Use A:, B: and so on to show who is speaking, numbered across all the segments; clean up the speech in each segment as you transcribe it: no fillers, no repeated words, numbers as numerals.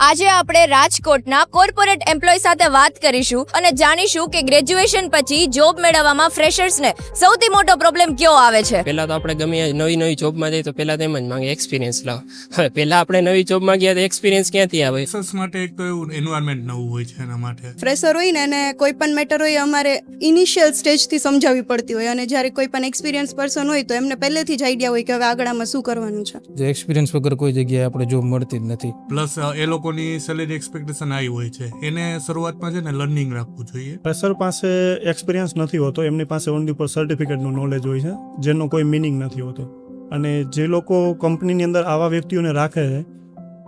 A: આજે આપણે રાજકોટના કોર્પોરેટ એમ્પ્લોય સાથે વાત કરીશું અને જાણીશું કે ગ્રેજ્યુએશન પછી જોબ મેળવવામાં ફ્રેશર્સને સૌથી મોટો પ્રોબ્લેમ કયો આવે છે।
B: પહેલા તો આપણે ગમે નવી જોબમાં જઈએ તો પહેલા તેમ જ માંગે એક્સપિરિયન્સ લાવો। હવે પહેલા આપણે નવી જોબમાં ગયા તો એક્સપિરિયન્સ ક્યાંથી આવે?
C: ફ્રેશર્સ માટે એક તો એવું એન્વાયરમેન્ટ નવું હોય છે, એના માટે
D: ફ્રેશર હોય ને એને કોઈ પણ મેટર હોય અમારે ઇનિશિયલ સ્ટેજથી સમજાવવી પડતી હોય, અને જ્યારે કોઈ પણ એક્સપિરિયન્સ પર્સન હોય તો એમને પહેલેથી જ આઈડિયા હોય કે હવે આગળ આમાં શું કરવાનું છે।
E: જે એક્સપિરિયન્સ વગર કોઈ જગ્યાએ આપણે જોબ મળતી જ નથી।
C: પ્લસ એ લોકોની સેલેરી એક્સપેક્ટેશન હાઈ હોય છે, એને શરૂઆતમાં છે ને લર્નિંગ રાખવું જોઈએ।
F: ફ્રેશર પાસે એક્સપિરિયન્સ નથી હોતો, એમની પાસે ઓનલી પર સર્ટિફિકેટનું નોલેજ હોય છે, જેનો કોઈ મિનિંગ નથી હોતો। અને જે લોકો કંપનીની અંદર આવા વ્યક્તિઓને રાખે છે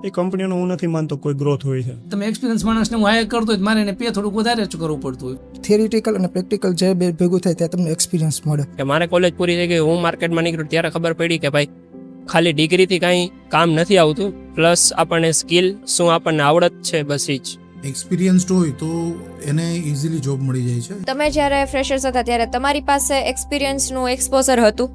F: એ કંપનીઓનો હું નથી માનતો કોઈ ગ્રોથ હોય છે।
G: તમે એક્સપિરિયન્સ માણસને હું હાયર કરતો હોય મારે એને પે થોડુંક વધારે કરવું પડતું હોય।
H: થિયરિટિકલ અને પ્રેક્ટિકલ જે બે ભેગું થાય ત્યાં તમને એક્સપિરિયન્સ મળે।
B: કે મારે કોલેજ પૂરી થઈ ગઈ, હું માર્કેટમાં નીકળ્યું ત્યારે ખબર પડી કે ભાઈ ખાલી ડિગ્રીથી કાંઈ કામ નથી આવતું, પ્લસ આપણને સ્કિલ શું આપણને આવડત છે બસ એ જ।
I: એક્સપિરિયન્સ્ડ હોય તો એને ઇઝીલી જોબ મળી જાય છે।
A: તમે જ્યારે ફ્રેશર્સ હતા ત્યારે તમારી પાસે એક્સપિરિયન્સનું એક્સપોઝર હતું?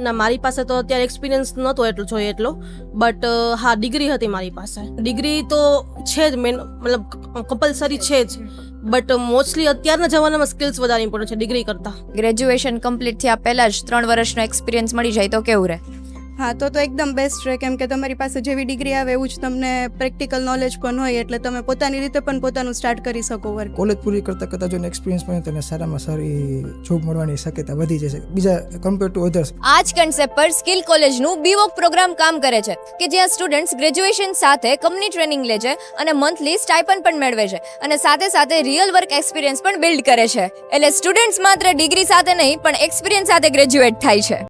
J: ના, મારી પાસે તો અત્યારે એક્સપિરિયન્સ નહોતો એટલો જોઈએ એટલો, બટ હા ડિગ્રી હતી મારી પાસે। ડિગ્રી તો છે જ, મેન મતલબ કમ્પલસરી છે જ, બટ મોસ્ટલી અત્યારના જમાનામાં સ્કિલ્સ વધારે ઇમ્પોર્ટન્ટ છે ડિગ્રી કરતાં।
A: ગ્રેજ્યુએશન કમ્પ્લીટ થયા પહેલા જ 3 વર્ષનો એક્સપિરિયન્સ મળી જાય તો કેવું રહે?
D: હા, તો એકદમ બેસ્ટ રહે, કેમ કે તમારી પાસે જેવી ડિગ્રી આવે એવું જ તમને પ્રેક્ટિકલ નોલેજ પણ હોય, એટલે તમે પોતાની રીતે પણ પોતાનું સ્ટાર્ટ કરી શકો વર્ક।
H: કોલેજ પૂરી કરતાં કરતાં જો એક્સપિરિયન્સ મળે તો એને સારામાં સારી જોબ મળવાની શક્યતા વધી જશે બીજા કમ્પેર ટુ અધર્સ।
A: આ જ કન્સેપ્ટ પર સ્કિલ કોલેજનું બીવોક પ્રોગ્રામ કામ કરે છે કે જ્યાં સ્ટુડન્ટ્સ ગ્રેજ્યુએશન સાથે કંપની ટ્રેનિંગ લે છે અને મંથલી સ્ટાઇપન્ડ પણ મેળવે છે અને સાથે સાથે રિયલ વર્ક એક્સપિરિયન્સ પણ બિલ્ડ કરે છે। એટલે સ્ટુડન્ટ્સ માત્ર ડિગ્રી સાથે નહીં પણ એક્સપિરિયન્સ સાથે ગ્રેજ્યુએટ થાય છે।